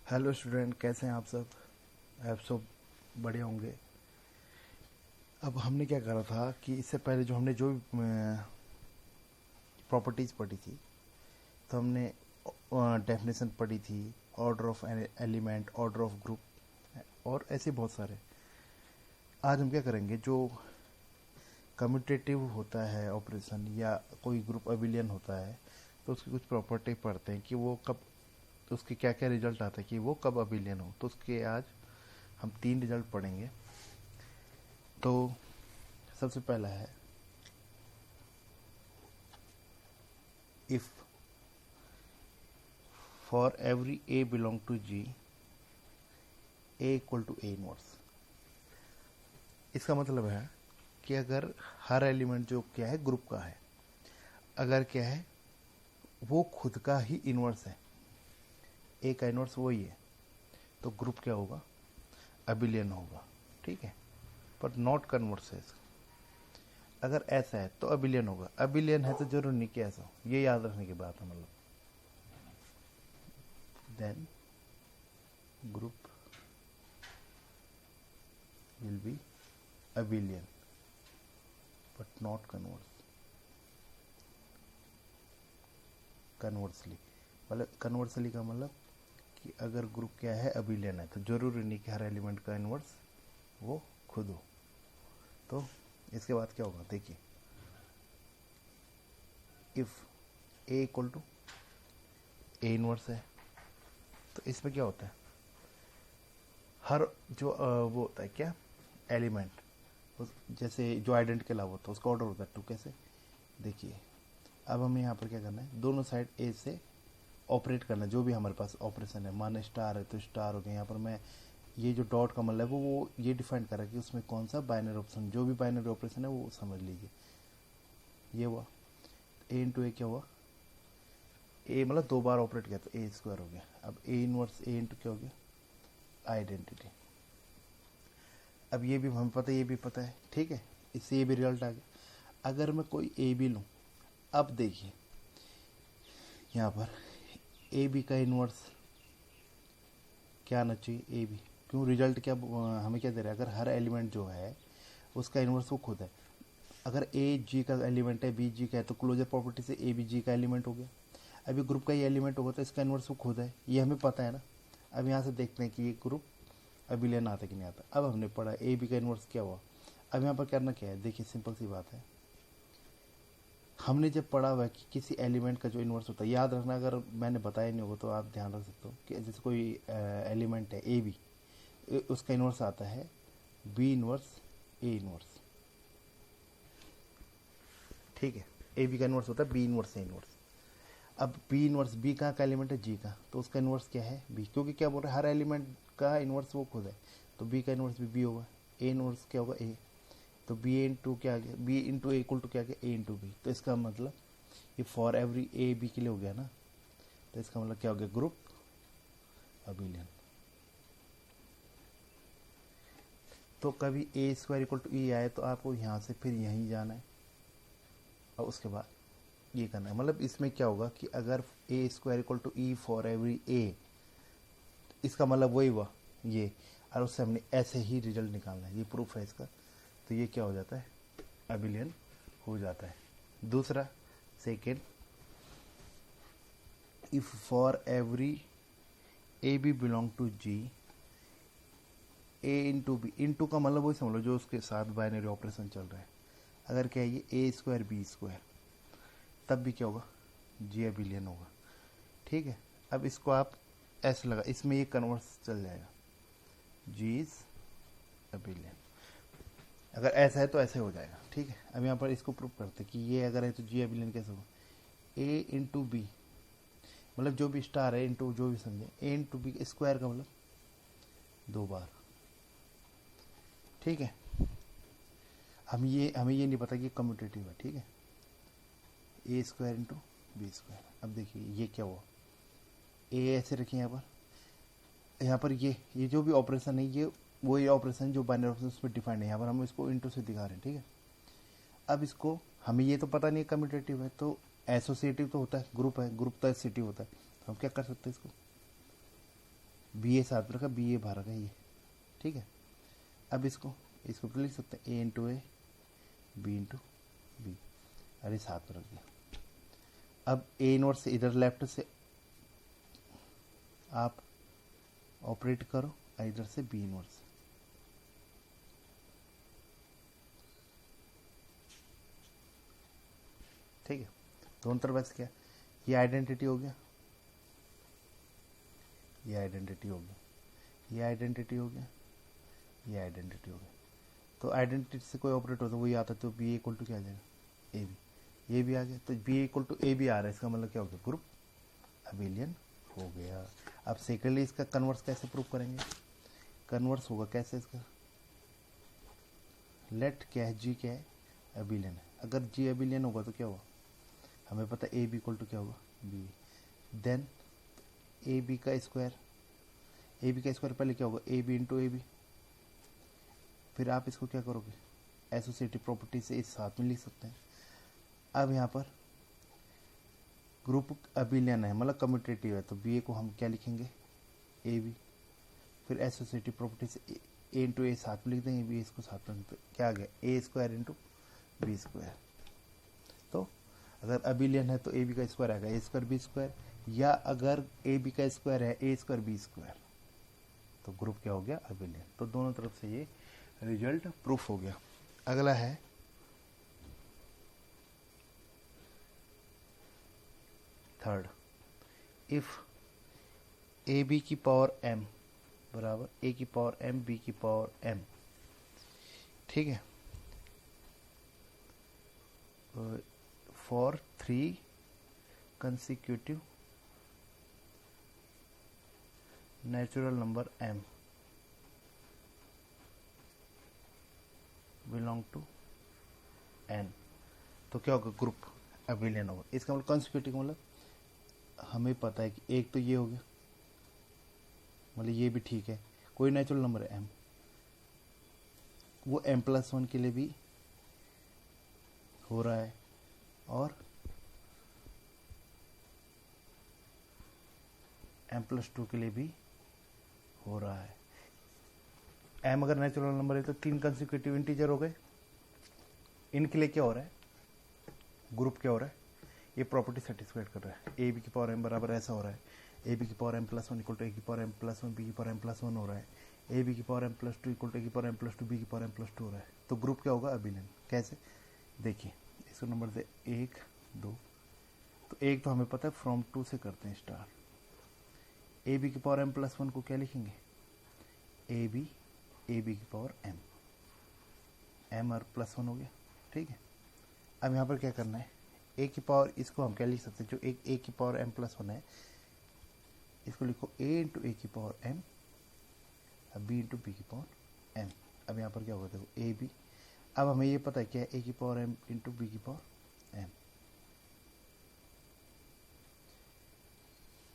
Hello student, कैसे हैं आप सब? आप सब बढ़िया होंगे। अब हमने क्या करा था कि इससे पहले जो भी प्रॉपर्टीज़ पढ़ी थी, तो हमने डेफिनेशन पढ़ी थी, order of element, order of group और ऐसे बहुत सारे। आज हम क्या करेंगे, जो कम्यूटेटिव होता है ऑपरेशन या कोई ग्रुप अबिलियन होता है, तो उसकी कुछ प्रॉपर्टी पढ़ते हैं कि वो कब, तो उसके क्या क्या रिजल्ट आता है कि वो कब अबिलियन हो। तो उसके आज हम 3 रिजल्ट पढ़ेंगे। तो सबसे पहला है, if for every A belong to G, A equal to A inverse. इसका मतलब है कि अगर हर एलिमेंट जो क्या है ग्रुप का है, अगर क्या है वो खुद का ही इनवर्स है, ए का इनवर्स वही है, तो ग्रुप क्या होगा, अबिलियन होगा। ठीक है, पर नॉट कन्वर्स है। अगर ऐसा है तो अबिलियन होगा, अबिलियन है तो जरूर नहीं कि ऐसा हो। ये याद रखने की बात है। मतलब then group will be abelian but not conversely. मतलब कन्वर्सली का मतलब कि अगर ग्रुप क्या है अबिलियन है, तो जरूरी नहीं कि हर एलिमेंट का इनवर्स वो खुद हो। तो इसके बाद क्या होगा, देखिए, if A equal to A inverse है, तो इसमें क्या होता है, हर जो वो होता है क्या एलिमेंट, जैसे जो आइडेंट के अलावा होता है उसका ऑर्डर होता है 2। कैसे, देखिए, अब हमें यहाँ पर क्या करना है, दोनों साइड ए से ऑपरेट करना है। जो भी हमारे पास ऑपरेशन है, मान स्टार है तो स्टार हो गया। यहाँ पर मैं ये जो डॉट का मतलब है वो ये डिफाइन करा कि उसमें कौन सा बाइनरी ऑप्शन, जो भी बाइनरी ऑपरेशन है वो समझ लीजिए। ये हुआ ए इंटू ए, क्या हुआ, ए मतलब 2 बार ऑपरेट किया तो ए स्क्वायर हो गया। अब ए इनवर्स ए इंटू क्या हो गया, आइडेंटिटी। अब ये भी हमें पता है, ये भी पता है, ठीक है, इससे ये भी रिजल्ट आ गया। अगर मैं कोई ए बी लूँ, अब देखिए यहाँ पर ए बी का इनवर्स क्या आना चाहिए, ए बी। क्यों, रिजल्ट क्या हमें क्या दे रहा है, अगर हर एलिमेंट जो है उसका इनवर्स वो खुद है। अगर ए जी का एलिमेंट है, बी जी का है, तो क्लोजर प्रॉपर्टी से ए बी जी का एलिमेंट हो गया। अभी ग्रुप का ये एलिमेंट होगा तो इसका इनवर्स वो खुद है, ये हमें पता है ना। अब यहाँ से देखते हैं कि ये ग्रुप अबिलियन आता कि नहीं आता। अब हमने पढ़ा ए बी का इनवर्स क्या हुआ। अब यहाँ पर करना क्या है, देखिए सिंपल सी बात है। हमने जब पढ़ा हुआ है कि किसी एलिमेंट का जो इन्वर्स होता है, याद रखना, अगर मैंने बताया नहीं होगा तो आप ध्यान रख सकते हो कि जैसे कोई एलिमेंट है ए बी, उसका इन्वर्स आता है बी इन्वर्स ए इन्वर्स। ठीक है, ए बी का इन्वर्स होता है बी इन्वर्स ए इन्वर्स। अब बी इन्वर्स, बी कहाँ का एलिमेंट है, जी का, तो उसका इन्वर्स क्या है बी, क्योंकि क्या बोल रहे हैं हर एलिमेंट का इन्वर्स वो खुद है, तो बी का इन्वर्स भी बी होगा। ए इन्वर्स क्या होगा ए, तो बी इंटू क्या आ गया, B into A equal to क्या आ गया, ए इंटू बी। तो इसका मतलब ये फॉर एवरी ए बी के लिए हो गया ना, तो इसका मतलब क्या हो गया, ग्रुप अबिलियन। तो कभी ए स्क्वायर इक्वल टू ई आए तो आपको यहाँ से फिर यहीं जाना है और उसके बाद ये करना है। मतलब इसमें क्या होगा कि अगर a square equal to e for every a, इसका मतलब वही हुआ ये, और उससे हमने ऐसे ही रिजल्ट निकालना है, ये प्रूफ है इसका। तो ये क्या हो जाता है, अबिलियन हो जाता है। दूसरा, second, if for every A B belong to G, A into B, into का मतलब वही समझ लो जो उसके साथ बाइनरी ऑपरेशन चल रहा है। अगर क्या है ये ए स्क्वायर बी स्क्वायर, तब भी क्या होगा, जी अबिलियन होगा। ठीक है, अब इसको आप ऐसे लगा, इसमें ये कन्वर्स चल जाएगा, जी इज अबिलियन। अगर ऐसा है तो ऐसे हो जाएगा। ठीक है, अब यहाँ पर इसको प्रूव करते कि ये अगर है तो जी अबिलियन कैसे होगा, ए इंटू बी, मतलब जो भी स्टार है इंटू जो भी समझे, ए इंटू बी स्क्वायर का मतलब 2 बार। ठीक है, हमें ये नहीं पता कि कम्यूटेटिव है। ठीक है, ए स्क्वायर इंटू बी स्क्वायर। अब देखिए ये क्या हुआ, ए ऐसे रखिए यहाँ पर ये जो भी ऑपरेशन है, ये वही ऑपरेशन जो बाइनरी ऑपरेशन उसमें डिफाइंड है। यहाँ पर हम इसको इंटू से दिखा रहे हैं। ठीक है, अब इसको हमें ये तो पता नहीं है कम्यूटेटिव है, तो एसोसिएटिव तो होता है, ग्रुप है, ग्रुप तो एसोसिएटिव होता है, तो हम क्या कर सकते हैं इसको, बी ए साथ में रखा, बी ए बाहर रखा ये, ठीक है। अब इसको तो लिख सकते हैं ए into A, B into B, अरे साथ में रख दिया। अब ए इनवर्स से इधर लेफ्ट से आप ऑपरेट करो, इधर से बी इनवर्स, ठीक है। दोनों तरफ ऐसे क्या, ये आइडेंटिटी हो गया, ये आइडेंटिटी हो गया, ये आइडेंटिटी हो गया, ये आइडेंटिटी हो गया। तो आइडेंटिटी से कोई ऑपरेट होता है वही आता है, तो बी इक्वल टू क्या आ जाएगा, ए बी, ये भी आ गया। तो b equal to a b आ रहा है, इसका मतलब क्या हो गया, ग्रुप अबिलियन हो गया। अब सेकेंडली इसका कन्वर्स कैसे प्रूव करेंगे, कन्वर्स होगा कैसे इसका, लेट क्या है, जी क्या है, अबिलियन है। अगर जी अबिलियन होगा तो क्या होगा, हमें पता है ए बी इक्वल टू क्या होगा, बी। देन ए बी का स्क्वायर, ए बी का स्क्वायर पहले क्या होगा, A B into A B. फिर आप इसको क्या करोगे, एसोसिएटिव प्रॉपर्टी से इस साथ में लिख सकते हैं। अब यहाँ पर ग्रुप अबिलियन है, मतलब कम्यूटेटिव है, तो बी ए को हम क्या लिखेंगे, ए बी। फिर एसोसिएटिव प्रॉपर्टी से ए इंटू ए साथ में लिख देंगे, बी इसको साथ में, तो क्या आ गया, ए स्क्वायर इंटू बी स्क्वायर। तो अगर अबिलियन है तो ए बी का स्क्वायर आएगा, ए स्क्वायर बी स्क्वायर, या अगर ए बी का स्क्वायर है ए स्क्वायर बी स्क्वायर, तो ग्रुप क्या हो गया, अबिलियन। तो दोनों तरफ से ये रिजल्ट प्रूफ हो गया। अगला है थर्ड, इफ ए बी की पावर एम बराबर ए की पावर एम बी की पावर एम, ठीक है, for 3 consecutive natural number m belong to n, तो क्या होगा, ग्रुप अबिलियन होगा। इसका मतलब कंसिक्यूटिव मतलब हमें पता है कि एक तो ये हो गया, मतलब ये भी ठीक है, कोई नेचुरल नंबर है m, वो m+1 के लिए भी हो रहा है और m+2 के लिए भी हो रहा है। m अगर नेचुरल नंबर है तो 3 कंसेक्यूटिव इंटीजर हो गए, इनके लिए क्या हो रहा है, ग्रुप क्या हो रहा है, ये प्रॉपर्टी सेटिस्फाइड कर रहा है। ए बी की पावर m बराबर ऐसा हो रहा है, ए बी की पावर m+1 इक्वल टू ए की पावर m+1 बी की पावर m+1 हो रहा है, ए बी की पावर m+2 इक्वल टू ए की पावर m+2 बी की पावर m+2 हो रहा है। तो ग्रुप क्या होगा, अबिलियन। कैसे, देखिए इसको नंबर दे 1 2, तो एक तो हमें पता है फ्रॉम 2 से करते हैं स्टार्ट। ए बी की पावर m+1 को क्या लिखेंगे, ए बी की पावर m और +1 हो गया, ठीक है। अब यहाँ पर क्या करना है, ए की पावर, इसको हम क्या लिख सकते हैं, जो एक ए की पावर m+1 है, इसको लिखो a इंटू ए की पावर m, अब b इंटू बी की पावर m। अब यहाँ पर क्या होगा, देखो ए बी, अब हमें ये पता है क्या है, ए की पावर m इंटू बी की पावर m।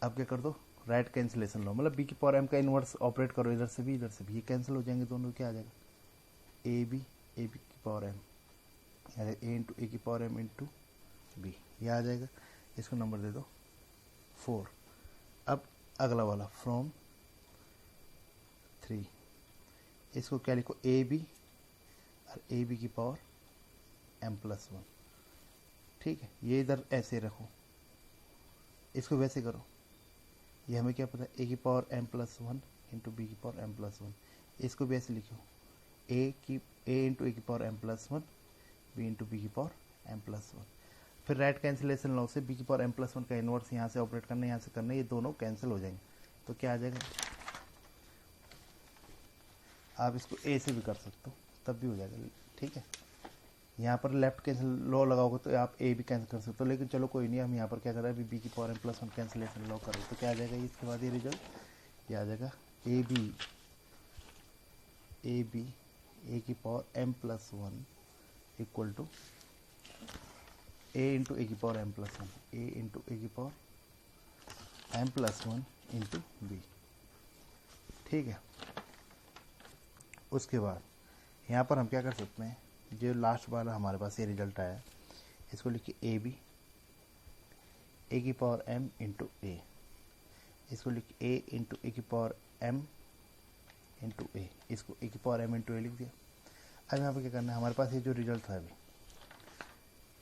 अब क्या कर दो, राइट कैंसिलेशन लो, मतलब बी की पावर m का इनवर्स ऑपरेट करो, इधर से भी ये कैंसिल हो जाएंगे दोनों, क्या आ जाएगा, ए बी की पावर m, ए इंटू ए की पावर m इंटू बी, ये आ जाएगा। इसको नंबर दे दो 4। अब अगला वाला फ्रॉम 3, इसको क्या लिखो, ए बी और ए बी की पावर m+1, ठीक है। ये इधर ऐसे रखो, इसको वैसे करो, ये हमें क्या पता है, ए की पावर m+1 इंटू बी की पावर m+1, इसको भी ऐसे लिखो, ए इंटू ए की power m+1 B into B की पावर m+1। फिर राइट कैंसिलेशन लॉ से बी की पावर m+1 का इनवर्स यहाँ से ऑपरेट करना है, यहाँ से करना है, ये दोनों कैंसिल हो जाएंगे, तो क्या आ जाएगा, आप इसको ए से भी कर सकते हो तब भी हो जाएगा, ठीक है। यहाँ पर लेफ्ट कैंसिल लॉ लगाओगे तो आप ए भी कैंसिल कर सकते हो, लेकिन चलो कोई नहीं, हम यहाँ पर क्या कर रहे हैं, अभी बी की पावर m+1 कैंसिलेशन लॉ कर रहे हैं, तो क्या आ जाएगा, इसके बाद ये रिजल्ट ये आ जाएगा, ए बी ए की power m+1 equal to a into ए की पावर m+1, ए इंटू ए की पावर m+1 इंटू बी, ठीक है। उसके बाद यहाँ पर हम क्या कर सकते हैं, जो लास्ट वाला हमारे पास ये रिजल्ट आया, इसको लिखिए ए बी ए की पावर m इंटू ए, इसको लिख a इंटू ए की पावर m इंटू ए, इसको ए की पावर m इंटू ए लिख दिया। अब यहाँ पे क्या करना है, हमारे पास ये जो रिजल्ट था अभी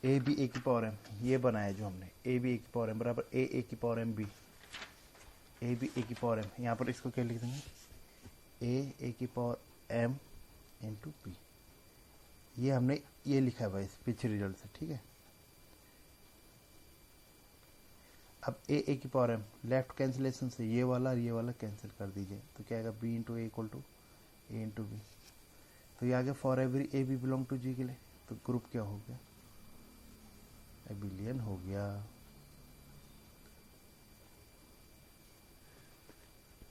ए बी ए की पावर m, ये बनाया जो हमने ए बी ए की पावर m बराबर ए की power m b, a b a की पावर m, यहाँ पर इसको क्या लिख देंगे ए की पावर m इंटू बी। ये हमने ये लिखा है भाई पिछले रिजल्ट से, ठीक है। अब ए की पावर m, लेफ्ट कैंसिलेशन से ये वाला और ये वाला कैंसिल कर दीजिए, तो क्या आएगा b into A equal to a into b. तो ये आगे for every A B belong to G के लिए, तो ग्रुप क्या हो गया, एबिलियन हो गया।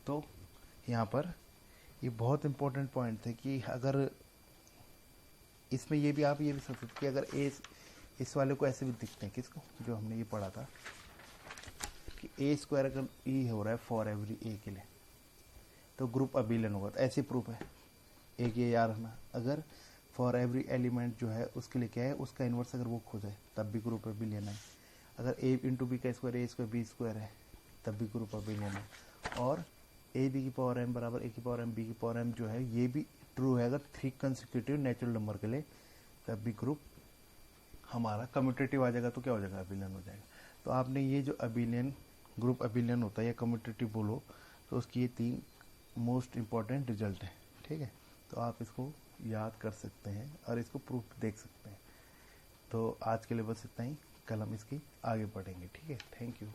तो यहाँ पर ये बहुत इंपॉर्टेंट पॉइंट है कि अगर इसमें ये भी आप ये भी सोच सकते कि अगर ए इस वाले को ऐसे भी दिखते हैं, किसको, जो हमने ये पढ़ा था कि ए स्क्वायर अगर ई हो रहा है फॉर एवरी ए के लिए तो ग्रुप अबिलियन होगा। तो ऐसे प्रूफ है, एक ये याद रखना, अगर फॉर एवरी एलिमेंट जो है उसके लिए क्या है, उसका इन्वर्स अगर वो खो जाए तब भी ग्रुप अबिलियन है। अगर ए इंटू बी का स्क्वायर ए स्क्वायर बी स्क्वायर है तब भी ग्रुप अबिलियन है। और ए बी की पावर m बराबर ए की पावर m बी की पावर m जो है ये भी ट्रू है अगर 3 कंसेक्यूटिव नेचुरल नंबर के लिए, तब भी ग्रुप हमारा कम्यूटेटिव आ जाएगा, तो क्या हो जाएगा, अबिलियन हो जाएगा। तो आपने ये जो अबिलियन ग्रुप अबिलियन होता है या कम्यूटेटिव बोलो, तो उसकी ये 3 मोस्ट इम्पॉर्टेंट रिजल्ट है, ठीक है। तो आप इसको याद कर सकते हैं और इसको प्रूफ देख सकते हैं। तो आज के लिए बस इतना ही, कल हम इसकी आगे बढ़ेंगे, ठीक है। Thank you.